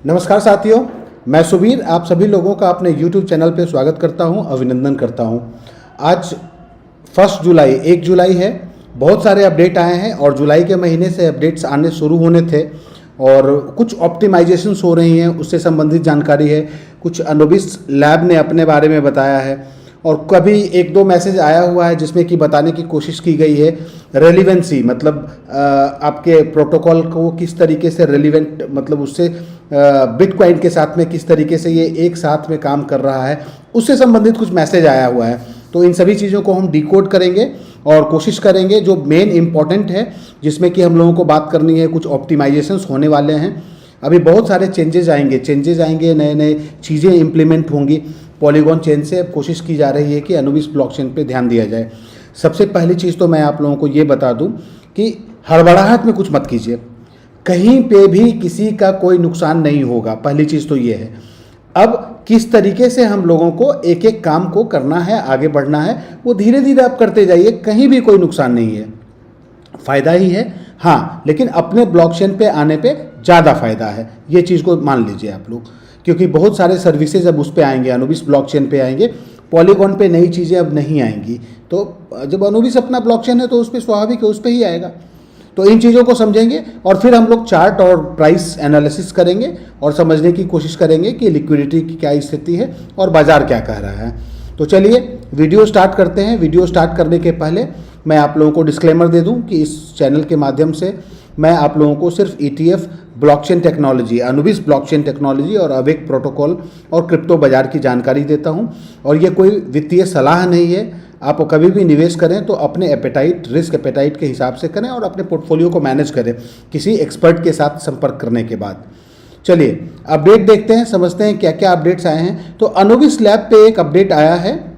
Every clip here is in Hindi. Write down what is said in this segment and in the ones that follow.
नमस्कार साथियों, मैं सुबीर आप सभी लोगों का अपने YouTube चैनल पे स्वागत करता हूं, अभिनंदन करता हूं। आज 1 जुलाई 1 जुलाई है। बहुत सारे अपडेट आए हैं और जुलाई के महीने से अपडेट्स आने शुरू होने थे और कुछ ऑप्टिमाइजेशंस हो रही हैं, उससे संबंधित जानकारी है। कुछ अनुबिस लैब ने अपने बारे में बताया है और कभी एक दो मैसेज आया हुआ है जिसमें कि बताने की कोशिश की गई है रेलिवेंसी, मतलब आपके प्रोटोकॉल को किस तरीके से रेलिवेंट, मतलब उससे बिटकॉइन के साथ में किस तरीके से ये एक साथ में काम कर रहा है, उससे संबंधित कुछ मैसेज आया हुआ है। तो इन सभी चीज़ों को हम डिकोड करेंगे और कोशिश करेंगे जो मेन इम्पॉर्टेंट है जिसमें कि हम लोगों को बात करनी है। कुछ ऑप्टिमाइजेशंस होने वाले हैं, अभी बहुत सारे चेंजेज आएंगे, नए नए चीज़ें इम्प्लीमेंट होंगी। पॉलीगॉन चेन से कोशिश की जा रही है कि अनुबिस ब्लॉकचेन पे ध्यान दिया जाए। सबसे पहली चीज़ तो मैं आप लोगों को ये बता दूं कि हड़बड़ाहट में कुछ मत कीजिए, कहीं पे भी किसी का कोई नुकसान नहीं होगा। पहली चीज़ तो ये है। अब किस तरीके से हम लोगों को एक एक काम को करना है, आगे बढ़ना है, वो धीरे धीरे आप करते जाइए, कहीं भी कोई नुकसान नहीं है, फ़ायदा ही है। हाँ, लेकिन अपने ब्लॉकचेन पे आने पे ज़्यादा फ़ायदा है, ये चीज़ को मान लीजिए आप लोग, क्योंकि बहुत सारे सर्विसेज अब उस पे आएंगे, अनुबिस ब्लॉकचेन पे आएंगे। पॉलीगॉन पे नई चीज़ें अब नहीं आएंगी। तो जब अनुबिस अपना ब्लॉकचेन है तो उस पर स्वाभाविक है, उस पर ही आएगा। तो इन चीज़ों को समझेंगे और फिर हम लोग चार्ट और प्राइस एनालिसिस करेंगे और समझने की कोशिश करेंगे कि लिक्विडिटी की क्या स्थिति है और बाज़ार क्या कह रहा है। तो चलिए वीडियो स्टार्ट करते हैं। वीडियो स्टार्ट करने के पहले मैं आप लोगों को डिस्क्लेमर दे दूं कि इस चैनल के माध्यम से मैं आप लोगों को सिर्फ ETF, blockchain technology, Anubis blockchain technology और अवेक प्रोटोकॉल और क्रिप्टो बाजार की जानकारी देता हूं और ये कोई वित्तीय सलाह नहीं है। आप कभी भी निवेश करें तो अपने एपेटाइट, रिस्क एपेटाइट के हिसाब से करें और अपने पोर्टफोलियो को मैनेज करें किसी एक्सपर्ट के साथ संपर्क करने के बाद। चलिए अपडेट देखते हैं, समझते हैं क्या क्या अपडेट्स आए हैं। तो अनुबिस लैब पे एक अपडेट आया है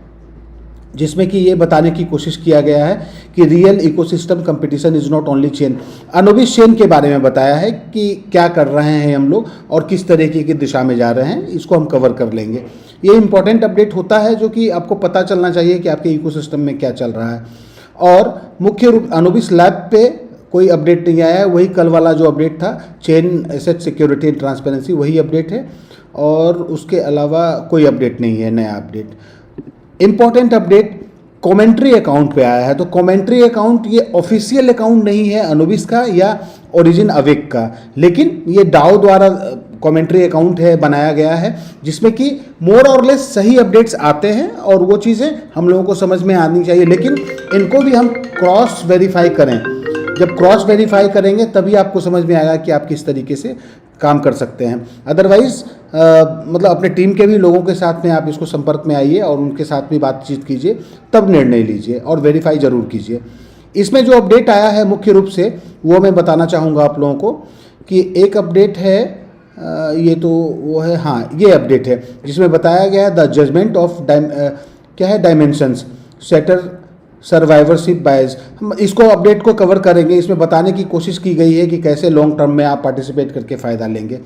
जिसमें कि ये बताने की कोशिश किया गया है कि real ecosystem competition is not only chain. Anubis chain के बारे में बताया है कि क्या कर रहे हैं हम लोग और किस तरीके की दिशा में जा रहे हैं, इसको हम कवर कर लेंगे। ये इंपॉर्टेंट अपडेट होता है जो कि आपको पता चलना चाहिए कि आपके इकोसिस्टम में क्या चल रहा है। और मुख्य रूप अनुबिस लैब पे कोई अपडेट नहीं आया है, वही कल वाला जो अपडेट था, chain asset security and transparency, वही अपडेट है और उसके अलावा कोई अपडेट नहीं है, नया update. Important update commentary account पे आया है। तो कमेंट्री अकाउंट ये ऑफिशियल अकाउंट नहीं है अनुबिस का या ओरिजिन अवेक का, लेकिन ये डाओ द्वारा कमेंट्री अकाउंट है, बनाया गया है, जिसमें कि मोर और लेस सही अपडेट्स आते हैं और वो चीज़ें हम लोगों को समझ में आनी चाहिए, लेकिन इनको भी हम क्रॉस वेरीफाई करें। जब क्रॉस वेरीफाई करेंगे तभी आपको समझ में आएगा कि आप किस तरीके से काम कर सकते हैं। अदरवाइज मतलब अपने टीम के भी लोगों के साथ में आप इसको संपर्क में आइए और उनके साथ भी बातचीत कीजिए, तब निर्णय लीजिए और वेरीफाई ज़रूर कीजिए। इसमें जो अपडेट आया है मुख्य रूप से वो मैं बताना चाहूँगा आप लोगों को कि एक अपडेट है, ये तो वो है, हाँ ये अपडेट है जिसमें बताया गया है द जजमेंट ऑफ क्या है, डायमेंशंस सेटर सर्वाइवरशिप बायस। हम इसको अपडेट को कवर करेंगे। इसमें बताने की कोशिश की गई है कि कैसे लॉन्ग टर्म में आप पार्टिसिपेट करके फ़ायदा लेंगे।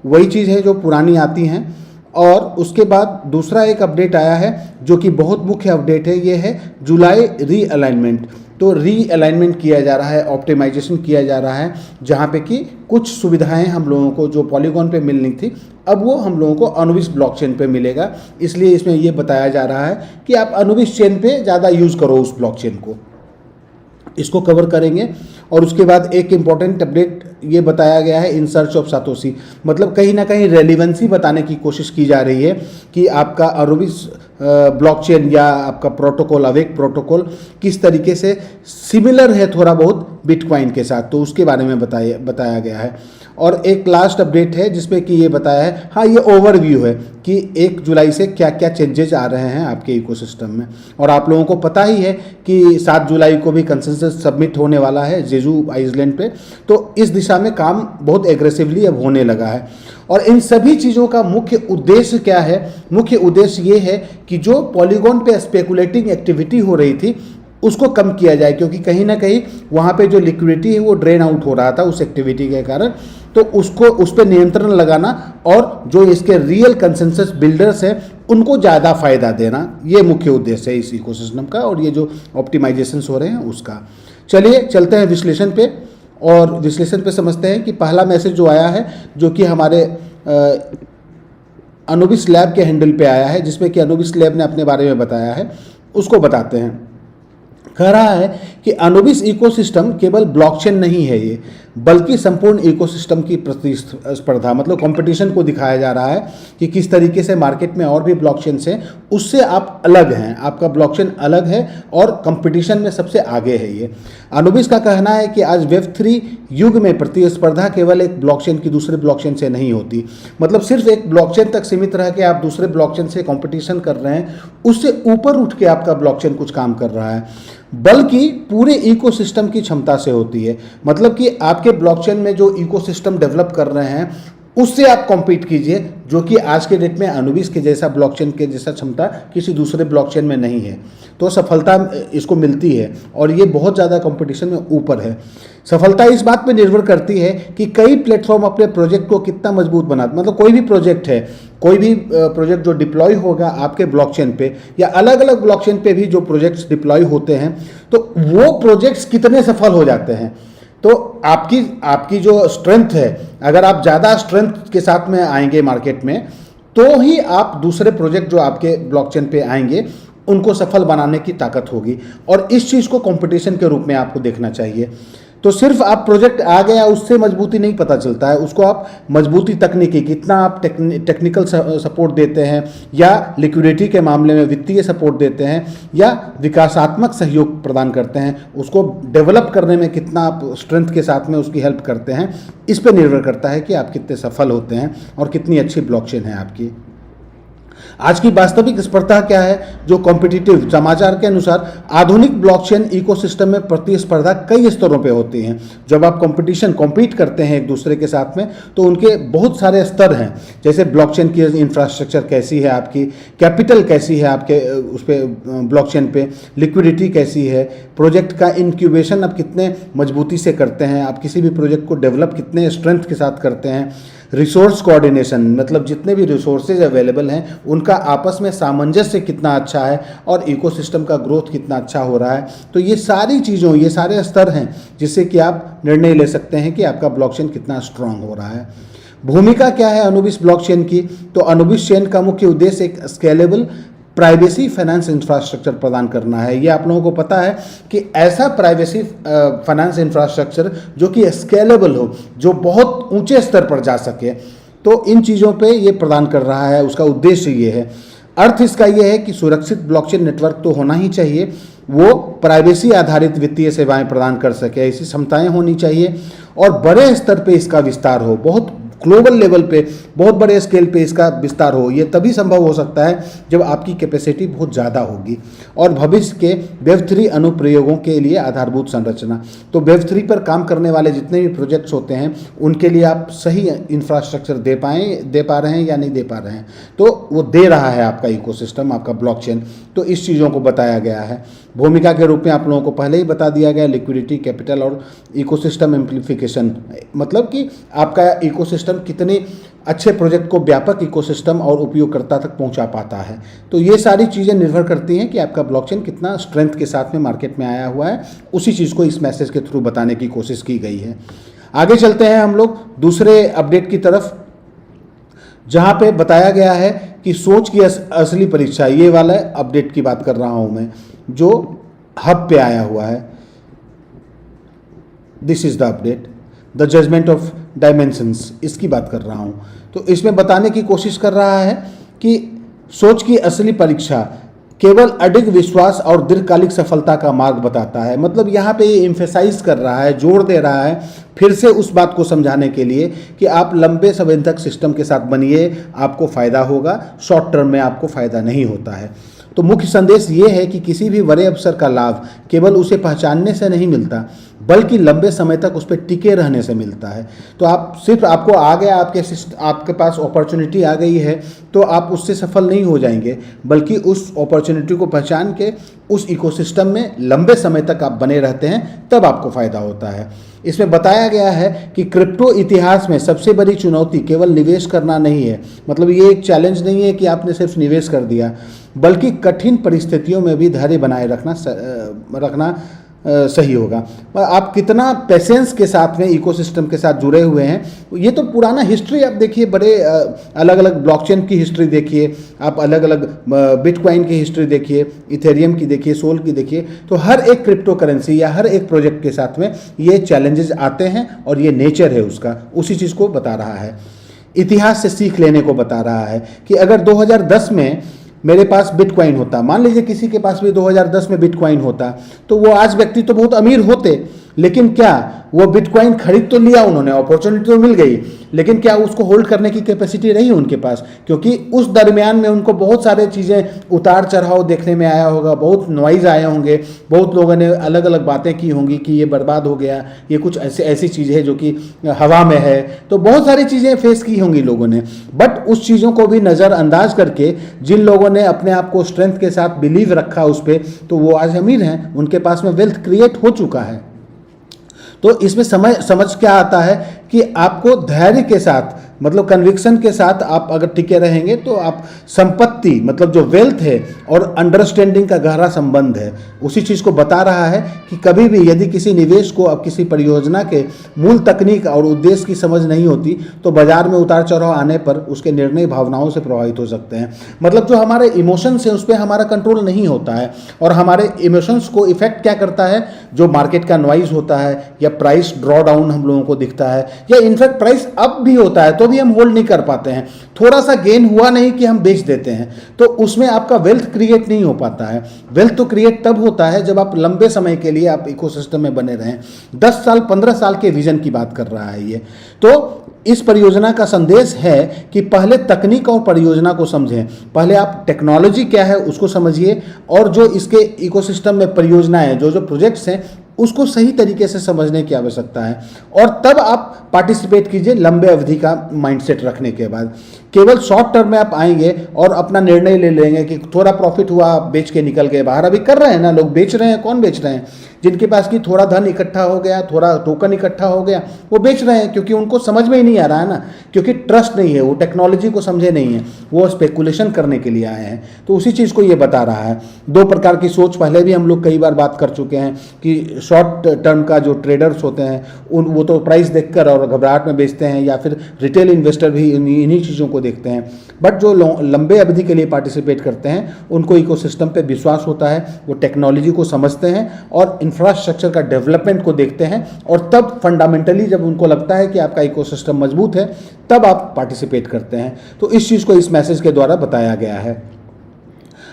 वही चीज़ है जो पुरानी आती हैं। और उसके बाद दूसरा एक अपडेट आया है जो कि बहुत मुख्य अपडेट है, ये है जुलाई रीअलाइनमेंट। तो रीअलाइनमेंट किया जा रहा है, ऑप्टिमाइजेशन किया जा रहा है, जहाँ पे कि कुछ सुविधाएं हम लोगों को जो पॉलीगॉन पे मिलनी थी अब वो हम लोगों को अनुबिस ब्लॉकचेन पे मिलेगा। इसलिए इसमें ये बताया जा रहा है कि आप अनुबिस चेन पे ज़्यादा यूज़ करो उस ब्लॉकचेन को, इसको कवर करेंगे। और उसके बाद एक इम्पॉर्टेंट अपडेट ये बताया गया है इन सर्च ऑफ सातोशी, मतलब कहीं ना कहीं रेलिवेंसी बताने की कोशिश की जा रही है कि आपका अनुबिस ब्लॉकचेन या आपका प्रोटोकॉल, अवेक प्रोटोकॉल किस तरीके से सिमिलर है थोड़ा बहुत बिटकॉइन के साथ, तो उसके बारे में बताया गया है। और एक लास्ट अपडेट है जिसमें कि ये बताया है, हाँ ये ओवरव्यू है कि 1 जुलाई से क्या क्या चेंजेज आ रहे हैं आपके इकोसिस्टम में। और आप लोगों को पता ही है कि 7 जुलाई को भी कंसेंसस सबमिट होने वाला है जेजू आइसलैंड पे, तो इस दिशा में काम बहुत एग्रेसिवली अब होने लगा है। और इन सभी चीज़ों का मुख्य उद्देश्य क्या है? मुख्य उद्देश्य ये है कि जो पॉलीगॉन पे स्पेकुलेटिंग एक्टिविटी हो रही थी उसको कम किया जाए, क्योंकि कहीं ना कहीं वहाँ पे जो लिक्विडिटी है वो ड्रेन आउट हो रहा था उस एक्टिविटी के कारण। तो उसको उस पर नियंत्रण लगाना और जो इसके रियल कंसेंसस बिल्डर्स हैं उनको ज़्यादा फ़ायदा देना, ये मुख्य उद्देश्य है इस इकोसिस्टम का और ये जो ऑप्टिमाइजेशंस हो रहे हैं उसका। चलिए चलते हैं विश्लेषण पे और विश्लेषण पे समझते हैं कि पहला मैसेज जो आया है, जो कि हमारे अनुबिस लैब के हैंडल पे आया है, जिसमें कि अनुबिस लैब ने अपने बारे में बताया है, उसको बताते हैं। कह रहा है कि अनुबिस इकोसिस्टम केवल ब्लॉकचेन नहीं है ये, बल्कि संपूर्ण इकोसिस्टम की प्रतिस्पर्धा, मतलब कंपटीशन को दिखाया जा रहा है कि किस तरीके से मार्केट में और भी ब्लॉकचेन हैं, उससे आप अलग हैं, आपका ब्लॉकचेन अलग है और कंपटीशन में सबसे आगे है ये। अनुबिस का कहना है कि आज वेब3 युग में प्रतिस्पर्धा केवल एक ब्लॉकचेन की दूसरे ब्लॉकचेन से नहीं होती, मतलब सिर्फ एक ब्लॉकचेन तक सीमित रह के आप दूसरे ब्लॉकचेन से कंपटीशन कर रहे हैं, उससे ऊपर उठ के आपका ब्लॉकचेन कुछ काम कर रहा है, बल्कि पूरे इकोसिस्टम की क्षमता से होती है। मतलब कि आपके ब्लॉकचेन में जो इकोसिस्टम डेवलप कर रहे हैं उससे आप कॉम्पीट कीजिए, जो कि आज के डेट में अनुबिस के जैसा ब्लॉकचेन के जैसा क्षमता किसी दूसरे ब्लॉकचेन में नहीं है। तो सफलता इसको मिलती है और ये बहुत ज़्यादा कंपटीशन में ऊपर है। सफलता इस बात पे निर्भर करती है कि कई प्लेटफॉर्म अपने प्रोजेक्ट को कितना मजबूत बनाते, मतलब कोई भी प्रोजेक्ट है, कोई भी प्रोजेक्ट जो डिप्लॉय होगा आपके ब्लॉकचेन पे या अलग अलग ब्लॉकचेन पे भी जो प्रोजेक्ट्स डिप्लॉय होते हैं, तो वो प्रोजेक्ट्स कितने सफल हो जाते हैं। तो आपकी जो स्ट्रेंथ है, अगर आप ज़्यादा स्ट्रेंथ के साथ में आएंगे मार्केट में, तो ही आप दूसरे प्रोजेक्ट जो आपके ब्लॉकचेन पे आएंगे उनको सफल बनाने की ताकत होगी। और इस चीज़ को कंपटीशन के रूप में आपको देखना चाहिए। तो सिर्फ आप प्रोजेक्ट आ गया उससे मजबूती नहीं पता चलता है, उसको आप मजबूती तकनीकी कितना आप टेक्निकल सपोर्ट देते हैं, या लिक्विडिटी के मामले में वित्तीय सपोर्ट देते हैं, या विकासात्मक सहयोग प्रदान करते हैं, उसको डेवलप करने में कितना आप स्ट्रेंथ के साथ में उसकी हेल्प करते हैं, इस पर निर्भर करता है कि आप कितने सफल होते हैं और कितनी अच्छी ब्लॉकचेन है आपकी। आज की वास्तविक स्पर्धा क्या है? जो कॉम्पिटिटिव, समाचार के अनुसार आधुनिक ब्लॉकचेन इकोसिस्टम में प्रतिस्पर्धा कई स्तरों पे होती है। जब आप कॉम्पीट करते हैं एक दूसरे के साथ में, तो उनके बहुत सारे स्तर हैं, जैसे ब्लॉकचेन की इंफ्रास्ट्रक्चर कैसी है आपकी, कैपिटल कैसी है आपके उस पर ब्लॉकचेन पे, लिक्विडिटी कैसी है, प्रोजेक्ट का इंक्यूबेशन आप कितने मजबूती से करते हैं, आप किसी भी प्रोजेक्ट को डेवलप कितने स्ट्रेंथ के साथ करते हैं, रिसोर्स कोऑर्डिनेशन, मतलब जितने भी रिसोर्सेज अवेलेबल हैं उनका आपस में सामंजस्य कितना अच्छा है और इकोसिस्टम का ग्रोथ कितना अच्छा हो रहा है। तो ये सारी चीज़ों, ये सारे स्तर हैं जिससे कि आप निर्णय ले सकते हैं कि आपका ब्लॉकचेन कितना स्ट्रांग हो रहा है। भूमिका क्या है अनुबिस ब्लॉकचेन की? तो अनुबिस चेन का मुख्य उद्देश्य एक स्केलेबल प्राइवेसी फाइनेंस इंफ्रास्ट्रक्चर प्रदान करना है। ये आप लोगों को पता है कि ऐसा प्राइवेसी फाइनेंस इंफ्रास्ट्रक्चर जो कि स्केलेबल हो, जो बहुत ऊंचे स्तर पर जा सके, तो इन चीज़ों पे ये प्रदान कर रहा है। उसका उद्देश्य ये है, अर्थ इसका ये है कि सुरक्षित ब्लॉकचेन नेटवर्क तो होना ही चाहिए, वो प्राइवेसी आधारित वित्तीय सेवाएं प्रदान कर सके, ऐसी क्षमताएं होनी चाहिए और बड़े स्तर पे इसका विस्तार हो, बहुत ग्लोबल लेवल पे, बहुत बड़े स्केल पे इसका विस्तार हो। ये तभी संभव हो सकता है जब आपकी कैपेसिटी बहुत ज़्यादा होगी। और भविष्य के वेब3 अनुप्रयोगों के लिए आधारभूत संरचना, तो वेब3 पर काम करने वाले जितने भी प्रोजेक्ट्स होते हैं उनके लिए आप सही इंफ्रास्ट्रक्चर दे पा रहे हैं या नहीं दे पा रहे हैं, तो वो दे रहा है आपका इकोसिस्टम, आपका ब्लॉकचेन। तो इस चीज़ों को बताया गया है। भूमिका के रूप में आप लोगों को पहले ही बता दिया गया, लिक्विडिटी, कैपिटल और इकोसिस्टम एम्प्लीफिकेशन, मतलब कि आपका इकोसिस्टम कितने अच्छे प्रोजेक्ट को व्यापक इकोसिस्टम और उपयोगकर्ता तक पहुंचा पाता है। तो ये सारी चीज़ें निर्भर करती हैं कि आपका ब्लॉकचेन कितना स्ट्रेंथ के साथ में मार्केट में आया हुआ है। उसी चीज़ को इस मैसेज के थ्रू बताने की कोशिश की गई है। आगे चलते हैं हम लोग दूसरे अपडेट की तरफ, जहाँ पे बताया गया है कि सोच की असली परीक्षा, ये वाला अपडेट की बात कर रहा हूँ मैं, जो हब पे आया हुआ है। This is the update, the judgement of dimensions, इसकी बात कर रहा हूँ। तो इसमें बताने की कोशिश कर रहा है कि सोच की असली परीक्षा केवल अडिग विश्वास और दीर्घकालिक सफलता का मार्ग बताता है। मतलब यहाँ पे ये एम्फेसाइज कर रहा है, जोर दे रहा है फिर से उस बात को समझाने के लिए कि आप लंबे समय तक सिस्टम के साथ बनिए, आपको फ़ायदा होगा, शॉर्ट टर्म में आपको फ़ायदा नहीं होता है। तो मुख्य संदेश ये है कि किसी भी बड़े अवसर का लाभ केवल उसे पहचानने से नहीं मिलता, बल्कि लंबे समय तक उस पर टिके रहने से मिलता है। तो आप सिर्फ आपको आ गया, आपके पास अपॉर्चुनिटी आ गई है, तो आप उससे सफल नहीं हो जाएंगे, बल्कि उस अपॉर्चुनिटी को पहचान के उस इकोसिस्टम में लंबे समय तक आप बने रहते हैं, तब आपको फ़ायदा होता है। इसमें बताया गया है कि क्रिप्टो इतिहास में सबसे बड़ी चुनौती केवल निवेश करना नहीं है। मतलब ये एक चैलेंज नहीं है कि आपने सिर्फ निवेश कर दिया, बल्कि कठिन परिस्थितियों में भी धैर्य बनाए रखना सही होगा। आप कितना पेशेंस के साथ में इकोसिस्टम के साथ जुड़े हुए हैं, ये तो पुराना हिस्ट्री आप देखिए, बड़े अलग अलग ब्लॉकचेन की हिस्ट्री देखिए, आप अलग अलग बिटकॉइन की हिस्ट्री देखिए, इथेरियम की देखिए, सोल की देखिए, तो हर एक क्रिप्टो करेंसी या हर एक प्रोजेक्ट के साथ में ये चैलेंजेस आते हैं और ये नेचर है उसका, उसी चीज़ को बता रहा है। इतिहास से सीख लेने को बता रहा है कि अगर 2010 में मेरे पास बिटकॉइन होता, मान लीजिए किसी के पास भी 2010 में बिटकॉइन होता, तो वो आज व्यक्ति तो बहुत अमीर होते, लेकिन क्या वो बिटकॉइन खरीद तो लिया उन्होंने, अपॉर्चुनिटी तो मिल गई, लेकिन क्या उसको होल्ड करने की कैपेसिटी रही उनके पास? क्योंकि उस दरमियान में उनको बहुत सारे चीज़ें उतार चढ़ाव देखने में आया होगा, बहुत नॉइज़ आए होंगे, बहुत लोगों ने अलग अलग बातें की होंगी कि ये बर्बाद हो गया, ये कुछ ऐसी चीज़ है जो कि हवा में है, तो बहुत सारी चीज़ें फेस की होंगी लोगों ने। बट उस चीज़ों को भी नज़रअंदाज करके जिन लोगों ने अपने आप को स्ट्रेंथ के साथ बिलीव रखा उस पर, तो वो आज अमीर हैं, उनके पास में वेल्थ क्रिएट हो चुका है। तो इसमें समझ क्या आता है कि आपको धैर्य के साथ, मतलब कन्विक्शन के साथ आप अगर टिके रहेंगे तो आप संपत्ति, मतलब जो वेल्थ है और अंडरस्टैंडिंग का गहरा संबंध है, उसी चीज़ को बता रहा है कि कभी भी यदि किसी निवेश को, अब किसी परियोजना के मूल तकनीक और उद्देश्य की समझ नहीं होती, तो बाजार में उतार चढ़ाव आने पर उसके निर्णय भावनाओं से प्रभावित हो सकते हैं। मतलब जो हमारे इमोशंस हैं उस पर हमारा कंट्रोल नहीं होता है, और हमारे इमोशंस को इफेक्ट क्या करता है? जो मार्केट का नॉइज होता है, या प्राइस ड्रॉ डाउन हम लोगों को दिखता है, या इनफैक्ट प्राइस अप भी होता है तो भी हम होल्ड नहीं कर पाते हैं, थोड़ा सा गेन हुआ नहीं कि हम बेच देते हैं, तो उसमें आपका वेल्थ क्रिएट नहीं हो पाता है। वेल्थ तो क्रिएट तब होता है जब आप लंबे समय के लिए आप इकोसिस्टम में बने रहें। 10 साल 15 साल के विजन की बात कर रहा है ये। तो इस परियोजना का संदेश है कि पहले तकनीक और परियोजना को समझें, पहले आप टेक्नोलॉजी क्या है उसको समझिए, और जो इसके इकोसिस्टम में परियोजनाएं, जो प्रोजेक्ट्स हैं, उसको सही तरीके से समझने की आवश्यकता है, और तब आप पार्टिसिपेट कीजिए लंबे अवधि का माइंडसेट रखने के बाद। केवल शॉर्ट टर्म में आप आएंगे और अपना निर्णय ले लेंगे कि थोड़ा प्रॉफिट हुआ, बेच के निकल गए बाहर। अभी कर रहे हैं ना लोग, बेच रहे हैं। कौन बेच रहे हैं? जिनके पास की थोड़ा धन इकट्ठा हो गया, थोड़ा टोकन इकट्ठा हो गया, वो बेच रहे हैं, क्योंकि उनको समझ में ही नहीं आ रहा है ना, क्योंकि ट्रस्ट नहीं है, वो टेक्नोलॉजी को समझे नहीं है, वो स्पेकुलेशन करने के लिए आए हैं। तो उसी चीज़ को ये बता रहा है। 2 प्रकार की सोच पहले भी हम लोग कई बार बात कर चुके हैं कि शॉर्ट टर्म का जो ट्रेडर्स होते हैं वो तो प्राइस देखकर और घबराहट में बेचते हैं, या फिर रिटेल इन्वेस्टर भी इन्हीं चीज़ों को देखते हैं। बट जो लंबे अवधि के लिए पार्टिसिपेट करते हैं उनको इकोसिस्टम पे विश्वास होता है, वो टेक्नोलॉजी को समझते हैं और इंफ्रास्ट्रक्चर का डेवलपमेंट को देखते हैं, और तब फंडामेंटली जब उनको लगता है कि आपका इकोसिस्टम मजबूत है, तब आप पार्टिसिपेट करते हैं। तो इस चीज़ को इस मैसेज के द्वारा बताया गया है।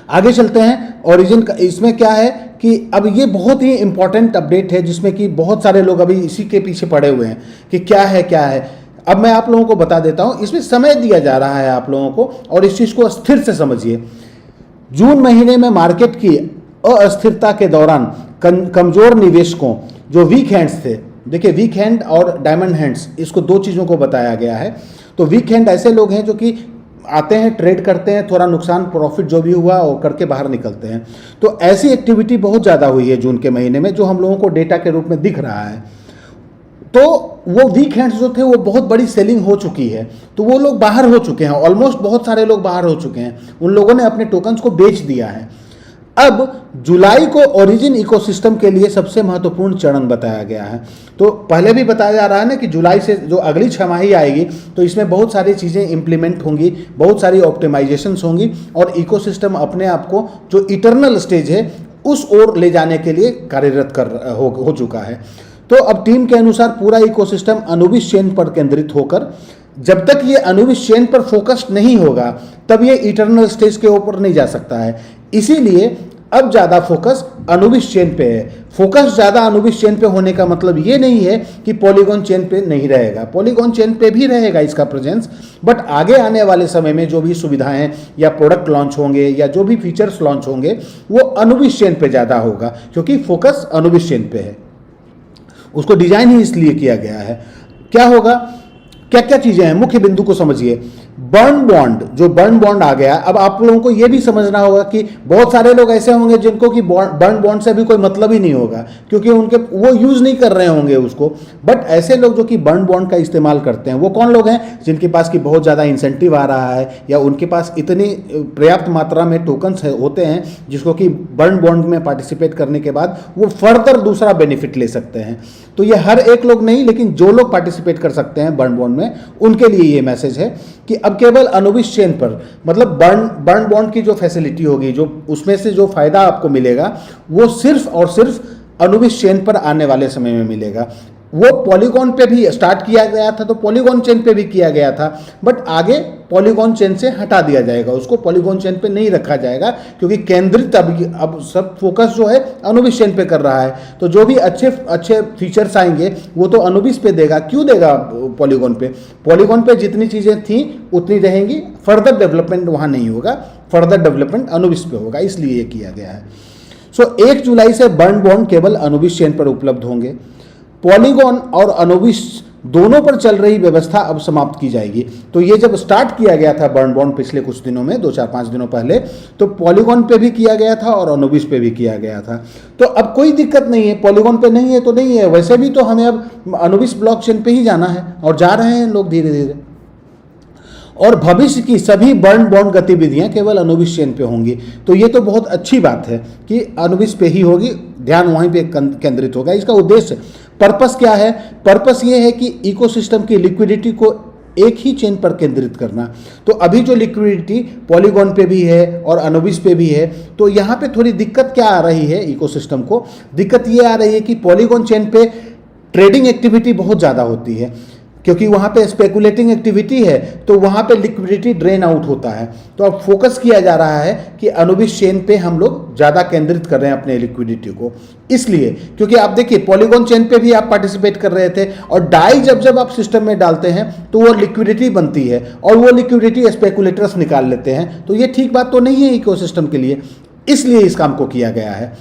आगे चलते हैं। ओरिजिन का इसमें क्या है कि अब ये बहुत ही इंपॉर्टेंट अपडेट है, जिसमें कि बहुत सारे लोग अभी इसी के पीछे पड़े हुए हैं कि क्या है। अब मैं आप लोगों को बता देता हूं, इसमें समय दिया जा रहा है आप लोगों को, और इस चीज़ को स्थिर से समझिए। जून महीने में मार्केट की अस्थिरता के दौरान कमजोर निवेशकों, जो वीक हैंड्स थे, देखिए वीक हैंड और डायमंड हैंड्स, इसको 2 चीज़ों को बताया गया है। तो वीक हैंड ऐसे लोग हैं जो कि आते हैं, ट्रेड करते हैं, थोड़ा नुकसान प्रॉफिट जो भी हुआ वो करके बाहर निकलते हैं। तो ऐसी एक्टिविटी बहुत ज़्यादा हुई है जून के महीने में, जो हम लोगों को डेटा के रूप में दिख रहा है। तो वो वीक हैंड्स जो थे वो बहुत बड़ी सेलिंग हो चुकी है, तो वो लोग बाहर हो चुके हैं, ऑलमोस्ट बहुत सारे लोग बाहर हो चुके हैं, उन लोगों ने अपने टोकन्स को बेच दिया है। अब जुलाई को ओरिजिन इकोसिस्टम के लिए सबसे महत्वपूर्ण चरण बताया गया है। तो पहले भी बताया जा रहा है ना कि जुलाई से जो अगली छमाही आएगी, तो इसमें बहुत सारी चीज़ें इंप्लीमेंट होंगी, बहुत सारी ऑप्टिमाइजेशंस होंगी, और इकोसिस्टम अपने आप को जो इटर्नल स्टेज है उस ओर ले जाने के लिए कार्यरत हो चुका है। तो अब टीम के अनुसार पूरा इकोसिस्टम अनुबिस चेन पर केंद्रित होकर, जब तक ये अनुबिस चेन पर फोकस्ड नहीं होगा तब ये इटर्नल स्टेज के ऊपर नहीं जा सकता है। इसीलिए अब ज़्यादा फोकस अनुबिस चेन पे है। फोकस ज़्यादा अनुबिस चेन पे होने का मतलब ये नहीं है कि पॉलीगॉन चेन पे नहीं रहेगा, पॉलीगॉन चेन पे भी रहेगा इसका प्रेजेंस, बट आगे आने वाले समय में जो भी सुविधाएं या प्रोडक्ट लॉन्च होंगे या जो भी फीचर्स लॉन्च होंगे वो अनुबिस चेन पे ज़्यादा होगा, क्योंकि फोकस अनुबिस चेन पे है। उसको डिजाइन ही इसलिए किया गया है। क्या होगा? क्या क्या चीजें हैं, मुख्य बिंदु को समझिए। बर्न बॉन्ड, जो बर्न बॉन्ड आ गया, अब आप लोगों को यह भी समझना होगा कि बहुत सारे लोग ऐसे होंगे जिनको कि बर्न बॉन्ड से भी कोई मतलब ही नहीं होगा, क्योंकि उनके वो यूज नहीं कर रहे होंगे उसको। बट ऐसे लोग जो कि बर्न बॉन्ड का इस्तेमाल करते हैं वो कौन लोग हैं? जिनके पास की बहुत ज़्यादा इंसेंटिव आ रहा है, या उनके पास इतनी पर्याप्त मात्रा में टोकन्स होते हैं जिसको कि बर्न बॉन्ड में पार्टिसिपेट करने के बाद वो फर्दर दूसरा बेनिफिट ले सकते हैं। तो ये हर एक लोग नहीं, लेकिन जो लोग पार्टिसिपेट कर सकते हैं बर्न बॉन्ड में, उनके लिए ये मैसेज है कि अब केवल अनुविश चेन पर, मतलब बर्न बॉन्ड की जो फैसिलिटी होगी, जो उसमें से जो फायदा आपको मिलेगा, वो सिर्फ और सिर्फ अनुविश चेन पर आने वाले समय में मिलेगा। वो पॉलीगॉन पे भी स्टार्ट किया गया था, तो पॉलीगॉन चेन पे भी किया गया था, बट आगे पॉलीगॉन चेन से हटा दिया जाएगा, उसको पॉलीगॉन चेन पे नहीं रखा जाएगा, क्योंकि केंद्रित अब सब फोकस जो है अनुविश चेन पे कर रहा है। तो जो भी अच्छे अच्छे फीचर्स आएंगे वो तो अनुविश पे देगा। क्यों देगा पॉलीगॉन पे? पॉलीगॉन पे जितनी चीज़ें थी उतनी रहेंगी, फर्दर डेवलपमेंट वहाँ नहीं होगा, फर्दर डेवलपमेंट अनुविश पे होगा, इसलिए ये किया गया है। सो 1 जुलाई से बर्न बॉन्ड केवल अनुविश चेन पर उपलब्ध होंगे। पॉलीगॉन और अनुविश दोनों पर चल रही व्यवस्था अब समाप्त की जाएगी। तो ये जब स्टार्ट किया गया था बर्न बॉन्ड पिछले कुछ दिनों में, 2-4-5 दिनों पहले, तो पॉलीगॉन पे भी किया गया था और अनुविश पे भी किया गया था। तो अब कोई दिक्कत नहीं है, पॉलीगॉन पे नहीं है तो नहीं है, वैसे भी तो हमें अब अनुविश ब्लॉकचेन पे ही जाना है, और जा रहे हैं लोग धीरे धीरे। और भविष्य की सभी बर्न बॉन्ड गतिविधियां केवल अनुविश चेन पे होंगी। तो ये तो बहुत अच्छी बात है कि अनुविश पे ही होगी, ध्यान वहीं पे केंद्रित होगा। इसका उद्देश्य, पर्पस क्या है? पर्पस ये है कि इकोसिस्टम की लिक्विडिटी को एक ही चेन पर केंद्रित करना। तो अभी जो लिक्विडिटी पॉलीगॉन पे भी है और अनुविश पे भी है, तो यहाँ पे थोड़ी दिक्कत क्या आ रही है इकोसिस्टम को? दिक्कत ये आ रही है कि पॉलीगॉन चेन पे ट्रेडिंग एक्टिविटी बहुत ज़्यादा होती है, क्योंकि वहाँ पे स्पेकुलेटिंग एक्टिविटी है, तो वहाँ पे लिक्विडिटी ड्रेन आउट होता है। तो अब फोकस किया जा रहा है कि अनुविश चेन पे हम लोग ज़्यादा केंद्रित कर रहे हैं अपने लिक्विडिटी को, इसलिए क्योंकि आप देखिए पॉलीगॉन चेन पे भी आप पार्टिसिपेट कर रहे थे, और डाई जब आप सिस्टम में डालते हैं तो वो लिक्विडिटी बनती है, और वो लिक्विडिटी स्पेकुलेटर्स निकाल लेते हैं। तो ये ठीक बात तो नहीं है इकोसिस्टम के लिए, इसलिए इस काम को किया गया है।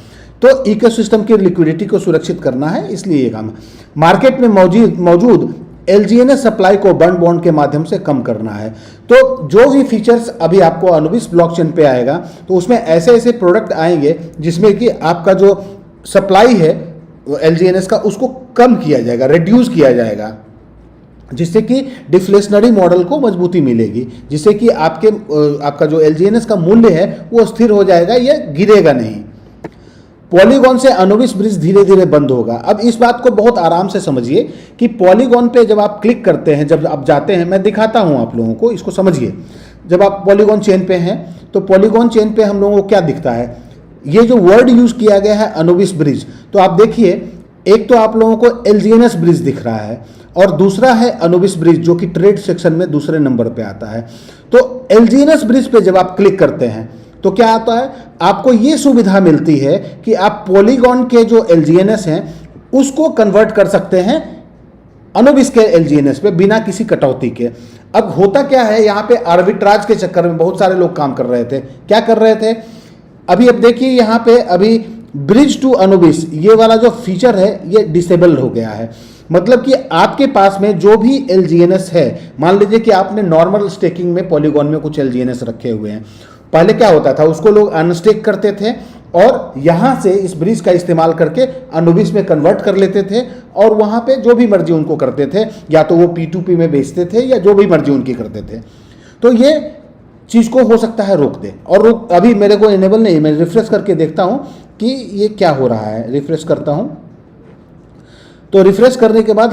तो इकोसिस्टम की लिक्विडिटी को सुरक्षित करना है, इसलिए ये काम। मार्केट में मौजूद LGNS सप्लाई को बर्न बॉन्ड के माध्यम से कम करना है। तो जो भी फीचर्स अभी आपको अनुविश ब्लॉकचेन पे आएगा, तो उसमें ऐसे ऐसे प्रोडक्ट आएंगे जिसमें कि आपका जो सप्लाई है LGNS का, उसको कम किया जाएगा, रिड्यूस किया जाएगा, जिससे कि डिफ्लेशनरी मॉडल को मजबूती मिलेगी, जिससे कि आपका जो LGNS का मूल्य है वो स्थिर हो जाएगा, ये गिरेगा नहीं। पॉलीगॉन से अनुविश ब्रिज धीरे धीरे बंद होगा। अब इस बात को बहुत आराम से समझिए कि पॉलीगॉन पे जब आप क्लिक करते हैं, जब आप जाते हैं, मैं दिखाता हूं आप लोगों को, इसको समझिए। जब आप पॉलीगॉन चेन पे हैं, तो पॉलीगॉन चेन पे हम लोगों को क्या दिखता है? ये जो वर्ड यूज किया गया है अनुविश ब्रिज, तो आप देखिए, एक तो आप लोगों को LGNS ब्रिज दिख रहा है, और दूसरा है अनुविश ब्रिज, जो कि ट्रेड सेक्शन में दूसरे नंबर पे आता है। तो LGNS ब्रिज पे जब आप क्लिक करते हैं तो क्या आता है? आपको ये सुविधा मिलती है कि आप पॉलीगॉन के जो LGNS हैं उसको कन्वर्ट कर सकते हैं अनुविश के LGNS पे बिना किसी कटौती के। अब होता क्या है, यहाँ पे आर्बिट्राज के चक्कर में बहुत सारे लोग काम कर रहे थे। क्या कर रहे थे? अभी अब देखिए यहाँ पे अभी ब्रिज टू अनुविश, ये वाला जो फीचर है ये डिसेबल हो गया है। मतलब कि आपके पास में जो भी LGNS है, मान लीजिए कि आपने नॉर्मल स्टेकिंग में पॉलीगॉन में कुछ LGNS रखे हुए हैं, पहले क्या होता था, उसको लोग अनस्टेक करते थे और यहाँ से इस ब्रिज का इस्तेमाल करके अनुविश में कन्वर्ट कर लेते थे, और वहाँ पे जो भी मर्जी उनको करते थे, या तो वो P2P में बेचते थे या जो भी मर्जी उनकी करते थे। तो ये चीज़ को हो सकता है रोक दे, और अभी मेरे को इनेबल नहीं, मैं रिफ्रेश करके देखता हूँ कि ये क्या हो रहा है। रिफ्रेश करता हूँ, तो रिफ्रेश करने के बाद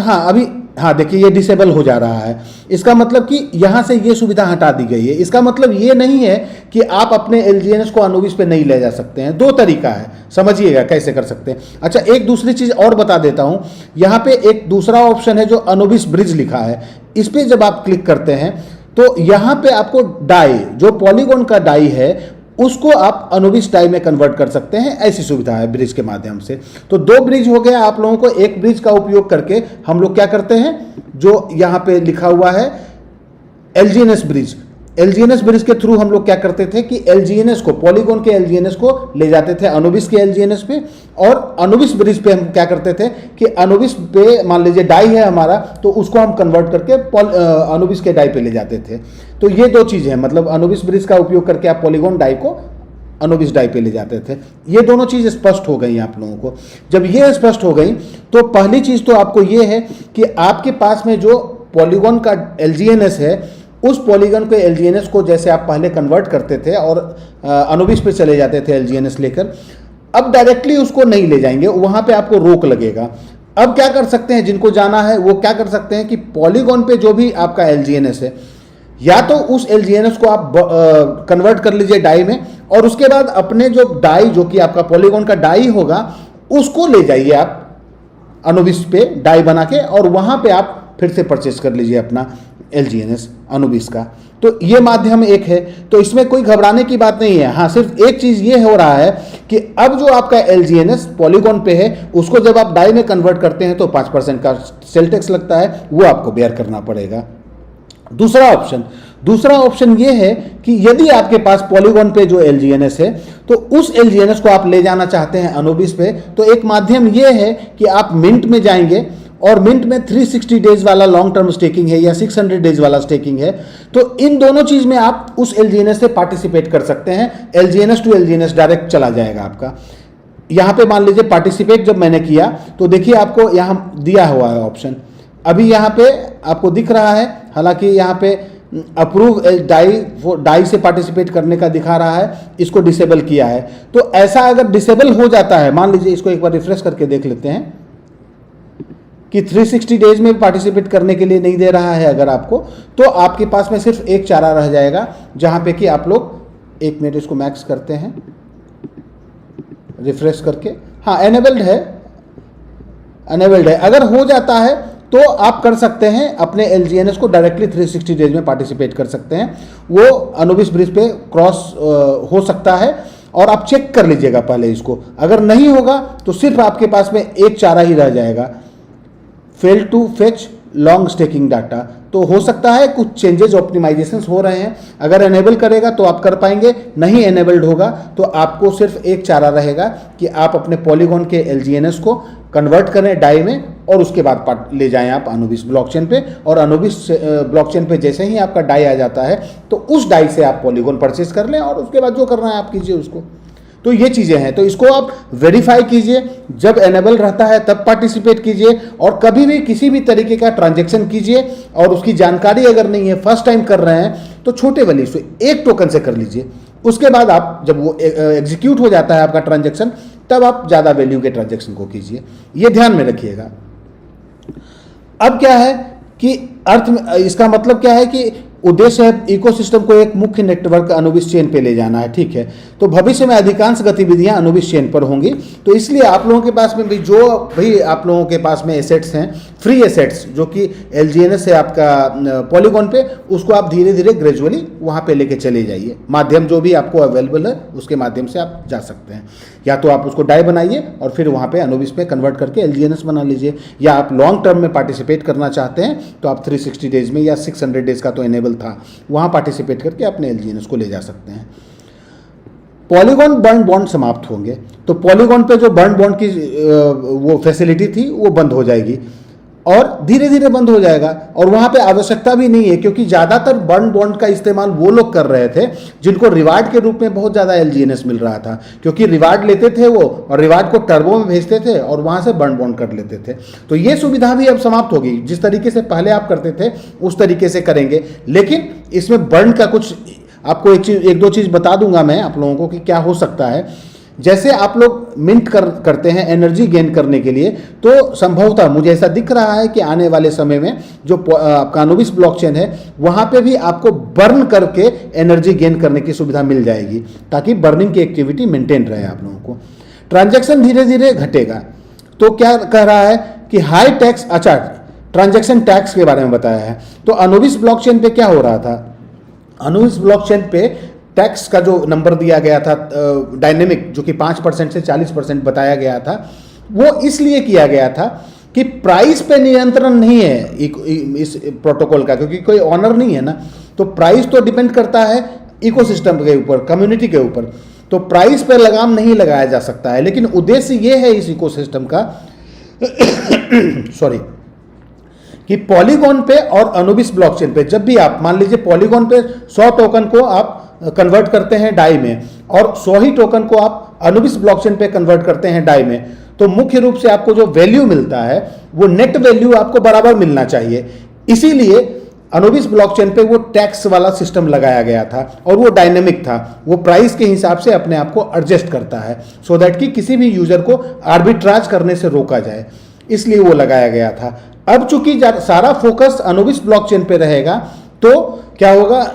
हाँ देखिए ये डिसेबल हो जा रहा है। इसका मतलब कि यहाँ से ये सुविधा हटा दी गई है। इसका मतलब ये नहीं है कि आप अपने LGNS को अनुविश पे नहीं ले जा सकते हैं। 2 तरीका है, समझिएगा कैसे कर सकते हैं। अच्छा, एक दूसरी चीज़ और बता देता हूँ। यहाँ पे एक दूसरा ऑप्शन है जो अनुविश ब्रिज लिखा है, इस पर जब आप क्लिक करते हैं तो यहाँ पे आपको डाई, जो पॉलीगॉन का डाई है, उसको आप अनुविश डाई में कन्वर्ट कर सकते हैं। ऐसी सुविधा है ब्रिज के माध्यम से। तो 2 ब्रिज हो गया आप लोगों को। एक ब्रिज का उपयोग करके हम लोग क्या करते हैं, जो यहाँ पे लिखा हुआ है LGNS ब्रिज, LGNS ब्रिज के थ्रू हम लोग क्या करते थे कि LGNS को, पॉलीगॉन के LGNS को ले जाते थे अनुबिस के LGNS पे, और अनुबिस ब्रिज पे हम क्या करते थे कि अनुबिस पे मान लीजिए डाई है हमारा, तो उसको हम कन्वर्ट करके अनुबिस के डाई पे ले जाते थे। तो ये दो चीज़ है, मतलब अनुबिस ब्रिज का उपयोग करके आप पॉलीगॉन डाई को अनुबिस डाई पे ले जाते थे। ये दोनों चीज़ स्पष्ट हो गई आप लोगों को। जब ये स्पष्ट हो गई तो पहली चीज़ तो आपको ये है कि आपके पास में जो पॉलीगॉन का LGNS है, उस पॉलीगॉन के LGNS को जैसे आप पहले कन्वर्ट करते थे और अनुबिस पे चले जाते थे LGNS लेकर, अब डायरेक्टली उसको नहीं ले जाएंगे, वहाँ पे आपको रोक लगेगा। अब क्या कर सकते हैं, जिनको जाना है वो क्या कर सकते हैं कि पॉलीगॉन पे जो भी आपका LGNS है, या तो उस LGNS को आप कन्वर्ट कर लीजिए डाई में, और उसके बाद अपने जो डाई, जो कि आपका पॉलीगॉन का डाई होगा, उसको ले जाइए आप अनुबिस पे डाई बना के, और वहाँ पे आप फिर से परचेस कर लीजिए अपना LGNS अनुबिस का। तो ये माध्यम एक है, तो इसमें कोई घबराने की बात नहीं है। हाँ, सिर्फ एक चीज़ ये हो रहा है कि अब जो आपका LGNS पॉलीगॉन पे है, उसको जब आप डाई में कन्वर्ट करते हैं तो 5% का सेल टैक्स लगता है, वो आपको बेयर करना पड़ेगा। दूसरा ऑप्शन ये है कि यदि आपके पास पॉलीगॉन पे जो LGNS है, तो उस LGNS को आप ले जाना चाहते हैं अनुबिस पे, तो एक माध्यम ये है कि आप मिंट में जाएंगे, और मिंट में 360 डेज वाला लॉन्ग टर्म स्टेकिंग है या 600 डेज वाला स्टेकिंग है। तो इन दोनों चीज़ में आप उस LGNS से पार्टिसिपेट कर सकते हैं। LGNS टू LGNS डायरेक्ट चला जाएगा आपका। यहाँ पे मान लीजिए पार्टिसिपेट जब मैंने किया, तो देखिए आपको यहाँ दिया हुआ है ऑप्शन, अभी यहाँ पे आपको दिख रहा है, हालांकि यहाँ पे अप्रूव डाई से पार्टिसिपेट करने का दिखा रहा है, इसको डिसेबल किया है। तो ऐसा अगर डिसेबल हो जाता है, मान लीजिए इसको एक बार रिफ्रेश करके देख लेते हैं कि 360 डेज में पार्टिसिपेट करने के लिए नहीं दे रहा है अगर आपको, तो आपके पास में सिर्फ एक चारा रह जाएगा, जहां पे कि आप लोग, एक मिनट इसको मैक्स करते हैं रिफ्रेश करके, हाँ अनेबल्ड है, अगर हो जाता है तो आप कर सकते हैं अपने LGNS को डायरेक्टली 360 डेज में पार्टिसिपेट कर सकते हैं। वो अनुबिस ब्रिज पे क्रॉस हो सकता है, और आप चेक कर लीजिएगा पहले इसको। अगर नहीं होगा तो सिर्फ आपके पास में एक चारा ही रह जाएगा, fail to fetch long staking data. तो हो सकता है कुछ चेंजेस ऑप्टिमाइजेशंस हो रहे हैं, अगर एनेबल करेगा तो आप कर पाएंगे, नहीं एनेबल्ड होगा तो आपको सिर्फ एक चारा रहेगा कि आप अपने पॉलीगॉन के LGNS को कन्वर्ट करें डाई में, और उसके बाद ले जाएं आप अनुबिस ब्लॉकचेन पे, और अनुबिस ब्लॉकचेन पे जैसे ही आपका डाई आ जाता है तो उस डाई से आप पॉलीगॉन परचेस कर लें, और उसके बाद जो करना है आप कीजिए उसको। तो ये चीज़ें हैं, तो इसको आप वेरीफाई कीजिए, जब एनेबल रहता है तब पार्टिसिपेट कीजिए, और कभी भी किसी भी तरीके का ट्रांजैक्शन कीजिए, और उसकी जानकारी अगर नहीं है, फर्स्ट टाइम कर रहे हैं, तो छोटे वैल्यू से एक टोकन से कर लीजिए। उसके बाद आप जब वो एग्जीक्यूट हो जाता है आपका ट्रांजैक्शन, तब आप ज़्यादा वैल्यू के ट्रांजैक्शन को कीजिए, ये ध्यान में रखिएगा। अब क्या है कि अर्थ में, इसका मतलब क्या है कि उद्देश्य है इकोसिस्टम को एक मुख्य नेटवर्क अनुबिस चेन पे ले जाना है, ठीक है। तो भविष्य में अधिकांश गतिविधियां अनुबिस चेन पर होंगी, तो इसलिए आप लोगों के पास में भी जो भी आप लोगों के पास में एसेट्स हैं, फ्री एसेट्स जो कि LGNS है आपका पॉलीगॉन पे, उसको आप धीरे धीरे ग्रेजुअली वहाँ पे लेके चले जाइए। माध्यम जो भी आपको अवेलेबल है उसके माध्यम से आप जा सकते हैं, या तो आप उसको डाई बनाइए और फिर वहाँ पे अनुबिस पे कन्वर्ट करके LGNS बना लीजिए, या आप लॉन्ग टर्म में पार्टिसिपेट करना चाहते हैं तो आप 360 डेज में या 600 डेज का तो एनेबल था, वहाँ पार्टिसिपेट करके अपने LGNS को ले जा सकते हैं। पॉलीगॉन बर्न बॉन्ड समाप्त होंगे, तो पॉलीगॉन पे जो बर्न बॉन्ड की वो फैसिलिटी थी वो बंद हो जाएगी, और धीरे धीरे बंद हो जाएगा, और वहाँ पे आवश्यकता भी नहीं है, क्योंकि ज़्यादातर बर्न बॉन्ड का इस्तेमाल वो लोग कर रहे थे जिनको रिवार्ड के रूप में बहुत ज़्यादा LGNS मिल रहा था, क्योंकि रिवार्ड लेते थे वो, और रिवार्ड को टर्बो में भेजते थे और वहाँ से बर्न बॉन्ड कर लेते थे। तो ये सुविधा भी अब समाप्त होगी, जिस तरीके से पहले आप करते थे उस तरीके से करेंगे, लेकिन इसमें बर्न का कुछ आपको एक दो चीज़ बता दूंगा मैं आप लोगों को कि क्या हो सकता है। जैसे आप लोग मिंट करते हैं एनर्जी गेन करने के लिए, तो संभवतः मुझे ऐसा दिख रहा है कि आने वाले समय में जो आपका अनुबिस ब्लॉकचेन है वहाँ पे भी आपको बर्न करके एनर्जी गेन करने की सुविधा मिल जाएगी, ताकि बर्निंग की एक्टिविटी मेंटेन रहे आप लोगों को। ट्रांजैक्शन धीरे धीरे घटेगा, तो क्या कह रहा है कि हाई टैक्स, अच्छा ट्रांजैक्शन टैक्स के बारे में बताया है। तो अनुबिस ब्लॉकचेन पे क्या हो रहा था, अनुबिस ब्लॉकचेन पे टैक्स का जो नंबर दिया गया था डायनेमिक, जो कि 5% से 40% बताया गया था, वो इसलिए किया गया था कि प्राइस पे नियंत्रण नहीं है इस प्रोटोकॉल का, क्योंकि कोई ऑनर नहीं है ना, तो तो प्राइस तो डिपेंड करता है इकोसिस्टम के ऊपर, कम्युनिटी के ऊपर, तो प्राइस पर लगाम नहीं लगाया जा सकता है। लेकिन उद्देश्य ये है इस इकोसिस्टम का सॉरी, कि पॉलीगॉन पे और अनुबिस ब्लॉकचेन पे जब भी आप मान लीजिए पॉलीगॉन पे 100 टोकन को आप कन्वर्ट करते हैं डाई में और 100 ही टोकन को आप अनुबिस ब्लॉकचेन पे कन्वर्ट करते हैं डाई में, तो मुख्य रूप से आपको जो वैल्यू मिलता है वो नेट वैल्यू आपको बराबर मिलना चाहिए। इसीलिए अनुबिस ब्लॉकचेन पे वो टैक्स वाला सिस्टम लगाया गया था और वो डायनेमिक था, वो प्राइस के हिसाब से अपने आप को एडजस्ट करता है सो दैट कि किसी भी यूजर को आर्बिट्राज करने से रोका जाए, इसलिए वो लगाया गया था। अब चूंकि सारा फोकस अनुबिस ब्लॉकचेन पे रहेगा तो क्या होगा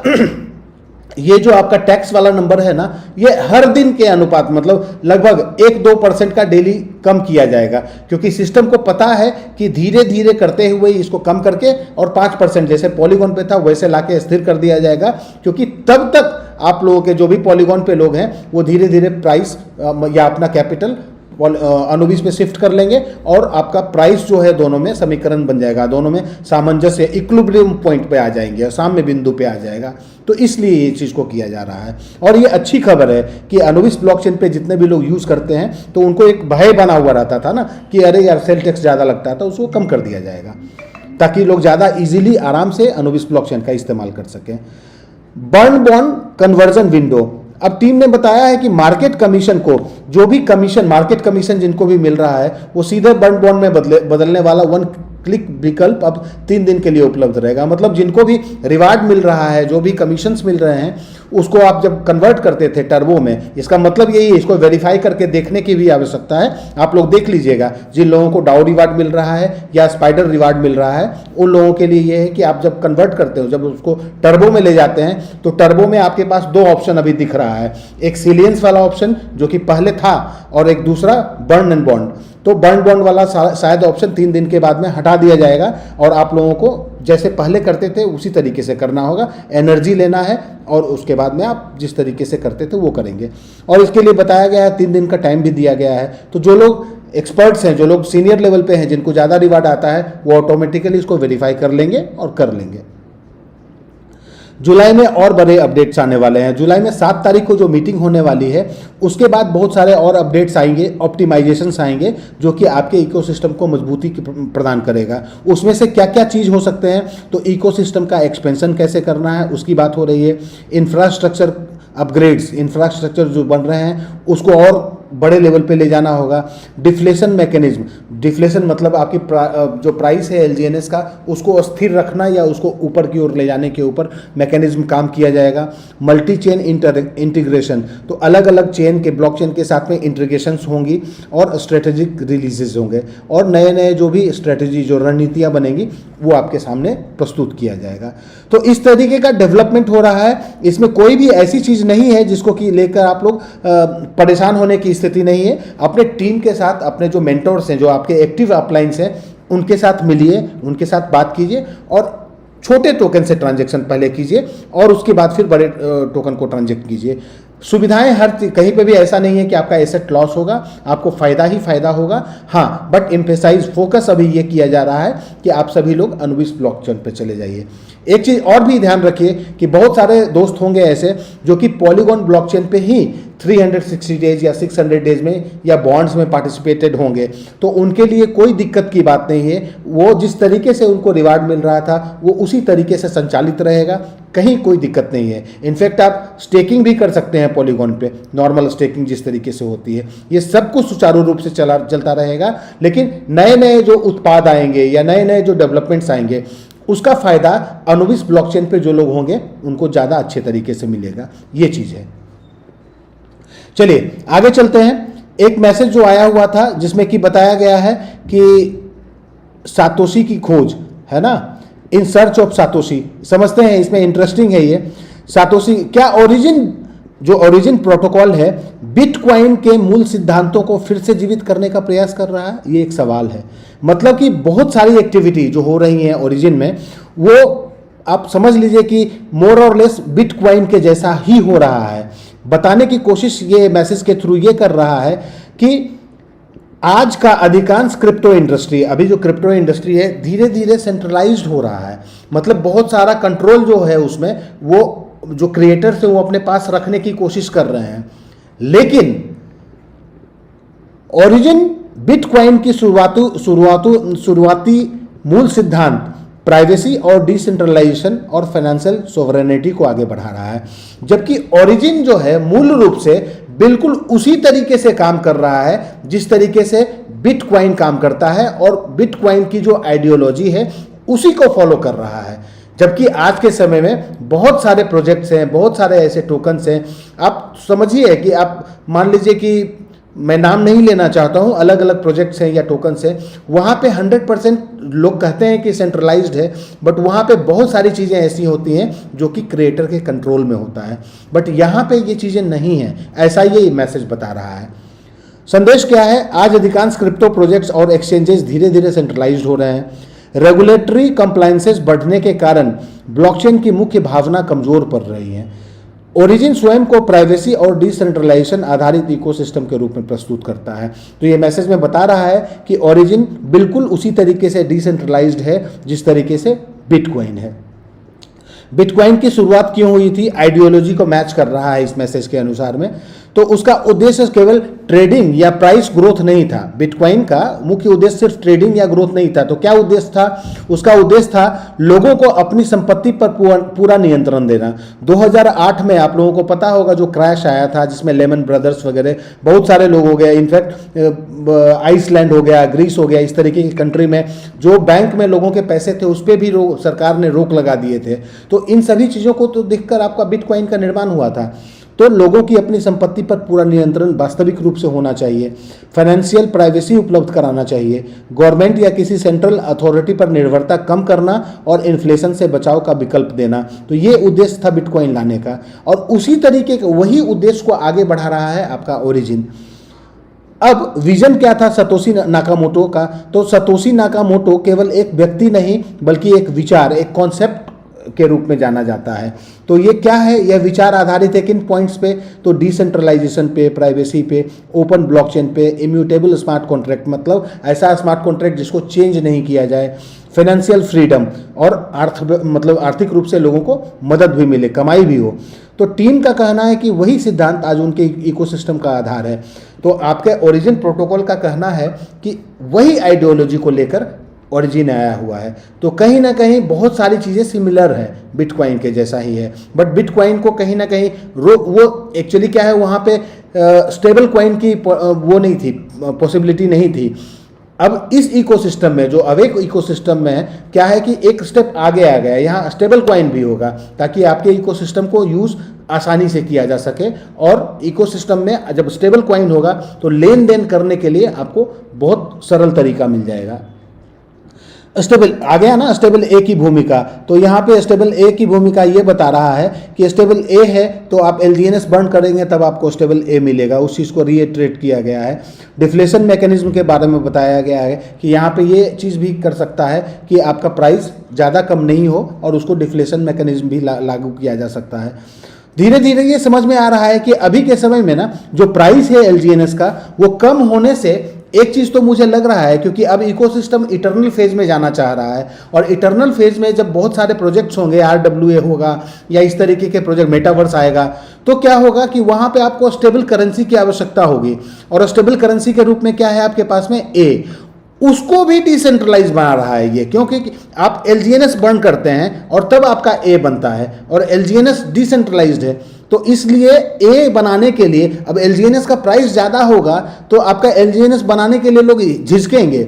ये जो आपका टैक्स वाला नंबर है ना, ये हर दिन के अनुपात मतलब लगभग 1-2% का डेली कम किया जाएगा, क्योंकि सिस्टम को पता है कि धीरे धीरे करते हुए इसको कम करके और 5% जैसे पॉलीगॉन पे था वैसे लाके स्थिर कर दिया जाएगा, क्योंकि तब तक आप लोगों के जो भी पॉलीगॉन पे लोग हैं वो धीरे धीरे प्राइस या अपना कैपिटल अनुबिस पे शिफ्ट कर लेंगे और आपका प्राइस जो है दोनों में समीकरण बन जाएगा, दोनों में सामंजस्य इक्विलिब्रियम पॉइंट पे आ जाएंगे और साम्य बिंदु पे आ जाएगा। तो इसलिए ये चीज़ को किया जा रहा है और ये अच्छी खबर है कि अनुबिस ब्लॉकचेन पे जितने भी लोग यूज़ करते हैं तो उनको एक भय बना हुआ रहता था ना कि अरे यार सेल टैक्स ज़्यादा लगता है, तो उसको कम कर दिया जाएगा ताकि लोग ज़्यादा ईजिली आराम से अनुबिस ब्लॉकचेन का इस्तेमाल कर सकें। बर्न बॉन्ड कन्वर्जन विंडो, अब टीम ने बताया है कि मार्केट कमीशन को जो भी कमीशन मार्केट कमीशन जिनको भी मिल रहा है वो सीधे बर्न बॉन्ड में बदलने वाला 1 क्लिक विकल्प अब 3 दिन के लिए उपलब्ध रहेगा। मतलब जिनको भी रिवार्ड मिल रहा है, जो भी कमीशंस मिल रहे हैं, उसको आप जब कन्वर्ट करते थे टर्बो में, इसका मतलब यही है, इसको वेरीफाई करके देखने की भी आवश्यकता है। आप लोग देख लीजिएगा जिन लोगों को डाउ रिवार्ड मिल रहा है या स्पाइडर रिवार्ड मिल रहा है, उन लोगों के लिए ये है कि आप जब कन्वर्ट करते हो, जब उसको टर्बो में ले जाते हैं तो टर्बो में आपके पास 2 ऑप्शन अभी दिख रहा है, एक सिलियंस वाला ऑप्शन जो कि पहले था और एक दूसरा बर्न एंड बॉन्ड। तो बर्न बॉन्ड वाला शायद ऑप्शन 3 दिन के बाद में हटा दिया जाएगा और आप लोगों को जैसे पहले करते थे उसी तरीके से करना होगा, एनर्जी लेना है और उसके बाद में आप जिस तरीके से करते थे वो करेंगे। और इसके लिए बताया गया है 3 दिन का टाइम भी दिया गया है। तो जो लोग एक्सपर्ट्स हैं, जो लोग सीनियर लेवल पे हैं, जिनको ज़्यादा रिवार्ड आता है, वो ऑटोमेटिकली इसको वेरीफाई कर लेंगे और कर लेंगे। जुलाई में और बड़े अपडेट्स आने वाले हैं। जुलाई में 7 तारीख को जो मीटिंग होने वाली है उसके बाद बहुत सारे और अपडेट्स आएंगे, ऑप्टिमाइजेशंस आएंगे जो कि आपके इकोसिस्टम को मजबूती प्रदान करेगा। उसमें से क्या क्या चीज़ हो सकते हैं, तो इकोसिस्टम का एक्सपेंशन कैसे करना है उसकी बात हो रही है, इंफ्रास्ट्रक्चर अपग्रेड्स, इंफ्रास्ट्रक्चर जो बन रहे हैं उसको और बड़े लेवल पे ले जाना होगा। डिफ्लेशन मैकेनिज्म, डिफ्लेशन मतलब आपकी जो प्राइस है एलजीएनएस का उसको स्थिर रखना या उसको ऊपर की ओर ले जाने के ऊपर मैकेनिज्म काम किया जाएगा। मल्टी चेन इंटीग्रेशन, तो अलग अलग चेन के ब्लॉकचेन के साथ में इंटीग्रेशंस होंगी और स्ट्रेटेजिक रिलीजेस होंगे और नए नए जो भी स्ट्रेटेजी जो रणनीतियाँ बनेंगी वो आपके सामने प्रस्तुत किया जाएगा। तो इस तरीके का डेवलपमेंट हो रहा है, इसमें कोई भी ऐसी चीज़ नहीं है जिसको कि लेकर आप लोग परेशान होने की स्थिति नहीं है। अपने टीम के साथ, अपने जो मेंटोर्स हैं, जो आपके एक्टिव अपलाइंस हैं, उनके साथ मिलिए, उनके साथ बात कीजिए और छोटे टोकन से ट्रांजैक्शन पहले कीजिए और उसके बाद फिर बड़े टोकन को ट्रांजैक्ट कीजिए। सुविधाएं हर कहीं पे भी ऐसा नहीं है कि आपका एसेट लॉस होगा, आपको फ़ायदा ही फ़ायदा होगा। हाँ, बट एम्फेसाइज फोकस अभी ये किया जा रहा है कि आप सभी लोग अनुबिस ब्लॉकचेन पे चले जाइए। एक चीज़ और भी ध्यान रखिए कि बहुत सारे दोस्त होंगे ऐसे जो कि पॉलीगॉन ब्लॉकचेन पे ही 360 डेज या 600 डेज में या बॉन्ड्स में पार्टिसिपेटेड होंगे, तो उनके लिए कोई दिक्कत की बात नहीं है। वो जिस तरीके से उनको रिवार्ड मिल रहा था वो उसी तरीके से संचालित रहेगा, कहीं कोई दिक्कत नहीं है। इनफैक्ट आप स्टेकिंग भी कर सकते हैं पॉलीगॉन पे, नॉर्मल स्टेकिंग जिस तरीके से होती है। ये सब कुछ सुचारू रूप से चलता रहेगा, लेकिन नए नए जो उत्पाद आएंगे या नए नए जो डेवलपमेंट्स आएंगे उसका फ़ायदा अनुबिस ब्लॉकचेन पे जो लोग होंगे उनको ज़्यादा अच्छे तरीके से मिलेगा। ये चीज़ है। चलिए आगे चलते हैं। एक मैसेज जो आया हुआ था जिसमें कि बताया गया है कि सातोशी की खोज है ना, इन सर्च ऑफ सातोशी, समझते हैं इसमें इंटरेस्टिंग है ये। सातोशी क्या ओरिजिन प्रोटोकॉल है बिटकॉइन के मूल सिद्धांतों को फिर से जीवित करने का प्रयास कर रहा है, ये एक सवाल है। मतलब कि बहुत सारी एक्टिविटी जो हो रही हैं ओरिजिन में, वो आप समझ लीजिए कि मोर और लेस बिटकॉइन के जैसा ही हो रहा है। बताने की कोशिश ये मैसेज के थ्रू ये कर रहा है कि आज का अधिकांश क्रिप्टो इंडस्ट्री, अभी जो क्रिप्टो इंडस्ट्री है धीरे धीरे सेंट्रलाइज्ड हो रहा है। मतलब बहुत सारा कंट्रोल जो है उसमें वो जो क्रिएटर्स है वो अपने पास रखने की कोशिश कर रहे हैं। लेकिन ओरिजिन बिटकॉइन की शुरुआती मूल सिद्धांत प्राइवेसी और डिसेंट्रलाइजेशन और फाइनेंशियल सोवरेनिटी को आगे बढ़ा रहा है, जबकि ओरिजिन जो है मूल रूप से बिल्कुल उसी तरीके से काम कर रहा है जिस तरीके से बिटकॉइन काम करता है, और बिटकॉइन की जो आइडियोलॉजी है उसी को फॉलो कर रहा है। जबकि आज के समय में बहुत सारे प्रोजेक्ट्स हैं, बहुत सारे ऐसे टोकन्स हैं। आप समझिए कि आप मान लीजिए कि मैं नाम नहीं लेना चाहता हूं, अलग अलग प्रोजेक्ट्स हैं या टोकन्स हैं, वहां पे 100% लोग कहते हैं कि सेंट्रलाइज्ड है, बट वहां पे बहुत सारी चीज़ें ऐसी होती हैं जो कि क्रिएटर के कंट्रोल में होता है। बट यहाँ पे ये चीज़ें नहीं हैं, ऐसा ये मैसेज बता रहा है। संदेश क्या है? आज अधिकांश क्रिप्टो प्रोजेक्ट्स और एक्सचेंजेस धीरे धीरे सेंट्रलाइज्ड हो रहे हैं। रेगुलेटरी कंप्लायंसेस बढ़ने के कारण ब्लॉकचेन की मुख्य भावना कमजोर पड़ रही है। ओरिजिन स्वयं को प्राइवेसी और डिसेंट्रलाइजेशन आधारित इकोसिस्टम के रूप में प्रस्तुत करता है। तो ये मैसेज में बता रहा है कि ओरिजिन बिल्कुल उसी तरीके से डिसेंट्रलाइज्ड है जिस तरीके से बिटकॉइन है। बिटकॉइन की शुरुआत क्यों हुई थी? आइडियोलॉजी को मैच कर रहा है इस मैसेज के अनुसार में। तो उसका उद्देश्य केवल ट्रेडिंग या प्राइस ग्रोथ नहीं था। बिटकॉइन का मुख्य उद्देश्य सिर्फ ट्रेडिंग या ग्रोथ नहीं था। तो क्या उद्देश्य था? उसका उद्देश्य था लोगों को अपनी संपत्ति पर पूरा नियंत्रण देना। 2008 में आप लोगों को पता होगा जो क्रैश आया था जिसमें लेमन ब्रदर्स वगैरह बहुत सारे लोग हो गए, इनफैक्ट आइसलैंड हो गया, ग्रीस हो गया, इस तरीके की कंट्री में जो बैंक में लोगों के पैसे थे उस पर भी सरकार ने रोक लगा दिए थे। तो इन सभी चीज़ों को तो देखकर आपका बिटकॉइन का निर्माण हुआ था। तो लोगों की अपनी संपत्ति पर पूरा नियंत्रण वास्तविक रूप से होना चाहिए, फाइनेंशियल प्राइवेसी उपलब्ध कराना चाहिए, गवर्नमेंट या किसी सेंट्रल अथॉरिटी पर निर्भरता कम करना और इन्फ्लेशन से बचाव का विकल्प देना। तो ये उद्देश्य था बिटकॉइन लाने का, और उसी तरीके का वही उद्देश्य को आगे बढ़ा रहा है आपका ओरिजिन। अब विजन क्या था सतोशी नाकामोटो का? तो सतोशी नाकामोटो केवल एक व्यक्ति नहीं बल्कि एक विचार, एक कॉन्सेप्ट के रूप में जाना जाता है। तो ये क्या है? यह विचार आधारित है किन पॉइंट्स पे? तो डिसेंट्रलाइजेशन पे, प्राइवेसी पे, ओपन ब्लॉकचेन पे, इम्यूटेबल स्मार्ट कॉन्ट्रैक्ट, मतलब ऐसा स्मार्ट कॉन्ट्रैक्ट जिसको चेंज नहीं किया जाए, फाइनेंशियल फ्रीडम और आर्थिक रूप से लोगों को मदद भी मिले, कमाई भी हो। तो टीम का कहना है कि वही सिद्धांत आज उनके इकोसिस्टम का आधार है। तो आपके ओरिजिन प्रोटोकॉल का कहना है कि वही आइडियोलॉजी को लेकर ओरिजिन आया हुआ है। तो कहीं ना कहीं बहुत सारी चीज़ें सिमिलर है, बिटकॉइन के जैसा ही है, बट बिटकॉइन को कहीं ना कहीं वो एक्चुअली क्या है, वहाँ पे स्टेबल कॉइन की वो नहीं थी, पॉसिबिलिटी नहीं थी। अब इस इकोसिस्टम में, जो अवेक इकोसिस्टम में क्या है कि एक स्टेप आगे आ गया, यहाँ स्टेबल कॉइन भी होगा ताकि आपके इकोसिस्टम को यूज़ आसानी से किया जा सके। और इकोसिस्टम में जब स्टेबल कॉइन होगा तो लेन देन करने के लिए आपको बहुत सरल तरीका मिल जाएगा। स्टेबल आ गया ना, स्टेबल ए की भूमिका। तो यहाँ पे स्टेबल ए की भूमिका ये बता रहा है कि स्टेबल ए है तो आप LGNS बर्न करेंगे तब आपको स्टेबल ए मिलेगा, उस चीज़ को रीइटरेट किया गया है। डिफ्लेशन मैकेनिज्म के बारे में बताया गया है कि यहाँ पे ये चीज़ भी कर सकता है कि आपका प्राइस ज़्यादा कम नहीं हो और उसको डिफ्लेशन मैकेनिज्म भी लागू किया जा सकता है। धीरे धीरे ये समझ में आ रहा है कि अभी के समय में ना जो प्राइस है LGNS का वो कम होने से एक चीज़ तो मुझे लग रहा है, क्योंकि अब इकोसिस्टम इटर्नल फेज में जाना चाह रहा है, और इटर्नल फेज में जब बहुत सारे प्रोजेक्ट्स होंगे, RWA होगा या इस तरीके के प्रोजेक्ट, मेटावर्स आएगा, तो क्या होगा कि वहाँ पे आपको स्टेबल करेंसी की आवश्यकता होगी। और स्टेबल करेंसी के रूप में क्या है आपके पास में? ए। उसको भी डिसेंट्रलाइज बना रहा है ये, क्योंकि आप LGNS बर्न करते हैं और तब आपका ए बनता है, और LGNS डिसेंट्रलाइज्ड है। तो इसलिए ए बनाने के लिए अब LGNS का प्राइस ज़्यादा होगा तो आपका LGNS बनाने के लिए लोग झिझकेंगे।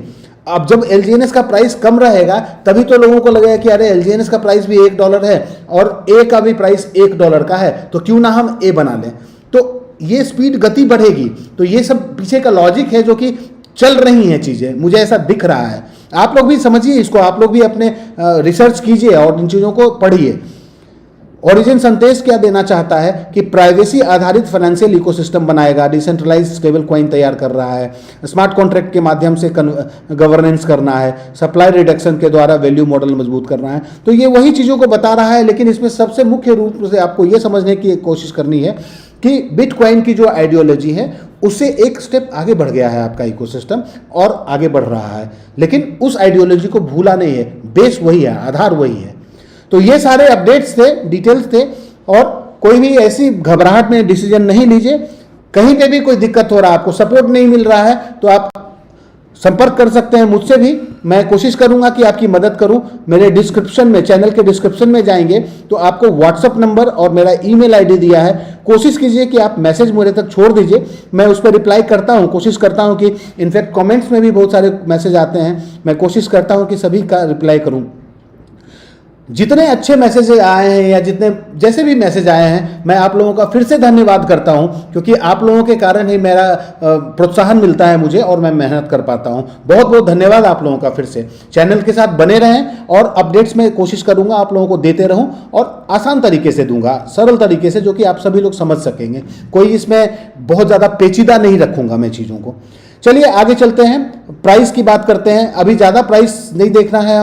अब जब LGNS का प्राइस कम रहेगा तभी तो लोगों को लगेगा कि अरे LGNS का प्राइस भी $1 है और ए का भी प्राइस $1 का है, तो क्यों ना हम ए बना लें। तो ये स्पीड, गति बढ़ेगी। तो ये सब पीछे का लॉजिक है जो कि चल रही हैं चीज़ें, मुझे ऐसा दिख रहा है। आप लोग भी समझिए इसको, आप लोग भी अपने रिसर्च कीजिए और इन चीज़ों को पढ़िए। ओरिजिन संदेश क्या देना चाहता है कि प्राइवेसी आधारित फाइनेंशियल इकोसिस्टम बनाएगा, डिसेंट्रलाइज्ड स्टेबल कॉइन तैयार कर रहा है, स्मार्ट कॉन्ट्रैक्ट के माध्यम से गवर्नेंस करना है, सप्लाई रिडक्शन के द्वारा वैल्यू मॉडल मजबूत करना है। तो ये वही चीज़ों को बता रहा है, लेकिन इसमें सबसे मुख्य रूप से आपको ये समझने की कोशिश करनी है कि बिटकॉइन की जो आइडियोलॉजी है उससे एक स्टेप आगे बढ़ गया है आपका इकोसिस्टम और आगे बढ़ रहा है, लेकिन उस आइडियोलॉजी को भूला नहीं है, बेस वही है, आधार वही है। तो ये सारे अपडेट्स थे, डिटेल्स थे, और कोई भी ऐसी घबराहट में डिसीजन नहीं लीजिए। कहीं पे भी कोई दिक्कत हो रहा है, आपको सपोर्ट नहीं मिल रहा है, तो आप संपर्क कर सकते हैं मुझसे भी। मैं कोशिश करूंगा कि आपकी मदद करूं। मेरे डिस्क्रिप्शन में, चैनल के डिस्क्रिप्शन में जाएंगे तो आपको व्हाट्सअप नंबर और मेरा ईमेल आईडी दिया है। कोशिश कीजिए कि आप मैसेज मेरे तक छोड़ दीजिए, मैं उस पर रिप्लाई करता हूं। कोशिश करता हूं कि इनफैक्ट कमेंट्स में भी बहुत सारे मैसेज आते हैं, मैं कोशिश करता हूं कि सभी का रिप्लाई करूं। जितने अच्छे मैसेज आए हैं या जितने जैसे भी मैसेज आए हैं, मैं आप लोगों का फिर से धन्यवाद करता हूं, क्योंकि आप लोगों के कारण ही मेरा प्रोत्साहन मिलता है मुझे और मैं मेहनत कर पाता हूं। बहुत बहुत धन्यवाद आप लोगों का। फिर से चैनल के साथ बने रहें और अपडेट्स में कोशिश करूंगा आप लोगों को देते रहूं, और आसान तरीके से दूंगा, सरल तरीके से, जो कि आप सभी लोग समझ सकेंगे। कोई इसमें बहुत ज़्यादा पेचीदा नहीं रखूंगा मैं चीज़ों को। चलिए आगे चलते हैं, प्राइस की बात करते हैं। अभी ज़्यादा प्राइस नहीं देखना है,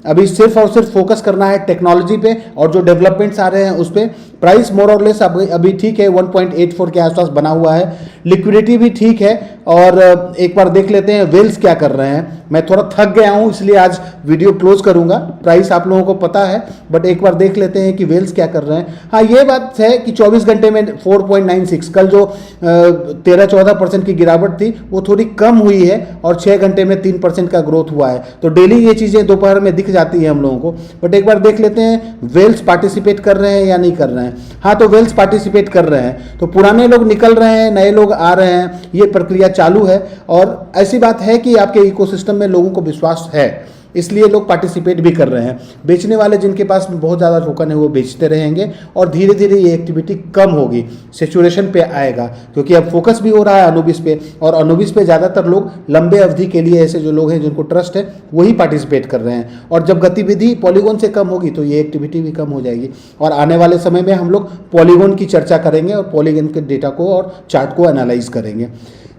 अभी सिर्फ और सिर्फ फोकस करना है टेक्नोलॉजी पे और जो डेवलपमेंट्स आ रहे हैं उस पर। प्राइस मोर और लेस अभी ठीक है, 1.84 के आसपास बना हुआ है। लिक्विडिटी भी ठीक है, और एक बार देख लेते हैं वेल्स क्या कर रहे हैं। मैं थोड़ा थक गया हूं, इसलिए आज वीडियो क्लोज करूंगा। प्राइस आप लोगों को पता है, बट एक बार देख लेते हैं कि वेल्स क्या कर रहे हैं। हाँ, ये बात है कि 24 घंटे में 4.96, कल जो 13-14% की गिरावट थी वो थोड़ी कम हुई है, और 6 घंटे में 3% का ग्रोथ हुआ है। तो डेली ये चीज़ें दोपहर में दिख जाती है हम लोगों को, बट एक बार देख लेते हैं वेल्स पार्टिसिपेट कर रहे हैं या नहीं कर रहे हैं। हाँ, तो वेल्स पार्टिसिपेट कर रहे हैं, तो पुराने लोग निकल रहे हैं, नए लोग आ रहे हैं, ये प्रक्रिया चालू है। और ऐसी बात है कि आपके इकोसिस्टम में लोगों को विश्वास है, इसलिए लोग पार्टिसिपेट भी कर रहे हैं। बेचने वाले जिनके पास बहुत ज़्यादा टोकन है वो बेचते रहेंगे, और धीरे धीरे ये एक्टिविटी कम होगी, सेचुरेशन पे आएगा, क्योंकि अब फोकस भी हो रहा है अनुबिस पे, और अनुबिस पे ज़्यादातर लोग लंबे अवधि के लिए, ऐसे जो लोग हैं जिनको ट्रस्ट है वही पार्टिसिपेट कर रहे हैं। और जब गतिविधि पॉलीगॉन से कम होगी तो ये एक्टिविटी भी कम हो जाएगी, और आने वाले समय में हम लोग पॉलीगॉन की चर्चा करेंगे और पॉलीगॉन के डेटा को और चार्ट को एनालाइज करेंगे।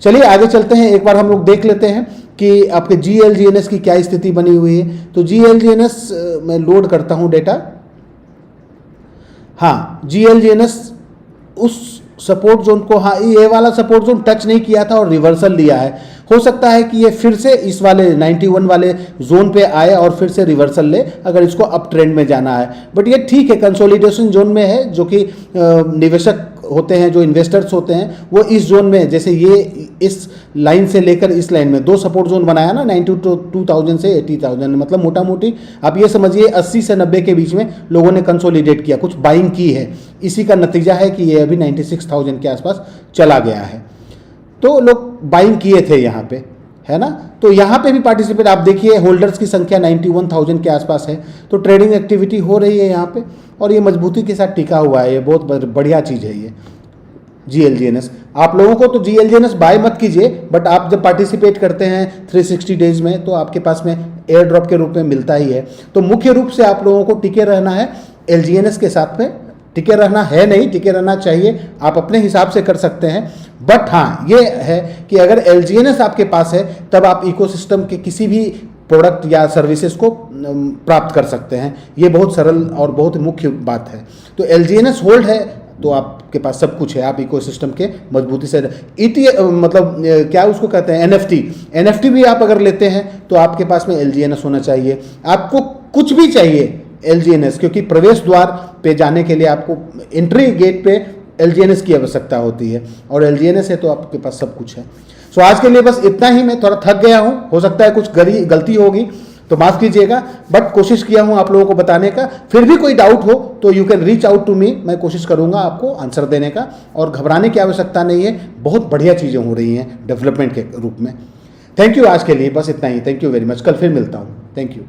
चलिए आगे चलते हैं, एक बार हम लोग देख लेते हैं कि आपके GLGNS की क्या स्थिति बनी हुई है। तो GLGNS मैं लोड करता हूं डेटा। हाँ, GLGNS उस सपोर्ट जोन को, हाँ ये वाला सपोर्ट जोन टच नहीं किया था और रिवर्सल लिया है। हो सकता है कि ये फिर से इस वाले 91 वाले जोन पे आए और फिर से रिवर्सल ले, अगर इसको अप ट्रेंड में जाना है। बट ये ठीक है, कंसोलिडेशन जोन में है, जो कि निवेशक होते हैं, जो इन्वेस्टर्स होते हैं, वो इस जोन में, जैसे ये इस लाइन से लेकर इस लाइन में 2 सपोर्ट जोन बनाया ना, 92,000 से 80,000, मतलब मोटा मोटी आप ये समझिए 80 से 90 के बीच में लोगों ने कंसोलिडेट किया, कुछ बाइंग की है। इसी का नतीजा है कि ये अभी 96,000 के आसपास चला गया है। तो लोग बाइंग किए थे यहाँ पे, है ना। तो यहाँ पे भी पार्टिसिपेट आप देखिए, होल्डर्स की संख्या 91,000 के आसपास है। तो ट्रेडिंग एक्टिविटी हो रही है यहाँ पे, और ये मजबूती के साथ टिका हुआ है। ये बहुत बढ़िया चीज़ है ये GLGNS। आप लोगों को तो GLGNS बाय मत कीजिए, बट आप जब पार्टिसिपेट करते हैं 360 डेज में, तो आपके पास में एयर ड्रॉप के रूप में मिलता ही है। तो मुख्य रूप से आप लोगों को टिके रहना है LGNS के साथ में। टिके रहना है नहीं, टिके रहना चाहिए, आप अपने हिसाब से कर सकते हैं। बट हाँ, ये है कि अगर LGNS आपके पास है, तब आप इकोसिस्टम के किसी भी प्रोडक्ट या सर्विसेज को प्राप्त कर सकते हैं। ये बहुत सरल और बहुत मुख्य बात है। तो LGNS होल्ड है तो आपके पास सब कुछ है, आप इकोसिस्टम के मजबूती से मतलब क्या उसको कहते हैं, NFT भी आप अगर लेते हैं तो आपके पास में LGNS होना चाहिए। आपको कुछ भी चाहिए LGNS, क्योंकि प्रवेश द्वार पे जाने के लिए आपको एंट्री गेट पे LGNS की आवश्यकता होती है, और LGNS है तो आपके पास सब कुछ है। सो आज के लिए बस इतना ही। मैं थोड़ा थक गया हूँ, हो सकता है कुछ गलती होगी तो माफ़ कीजिएगा, बट कोशिश किया हूँ आप लोगों को बताने का। फिर भी कोई डाउट हो तो you can reach out to me, मैं कोशिश करूँगा आपको आंसर देने का, और घबराने की आवश्यकता नहीं है। बहुत बढ़िया चीज़ें हो रही हैं डेवलपमेंट के रूप में। थैंक यू, आज के लिए बस इतना ही। थैंक यू वेरी मच, कल फिर मिलता हूँ। Thank you.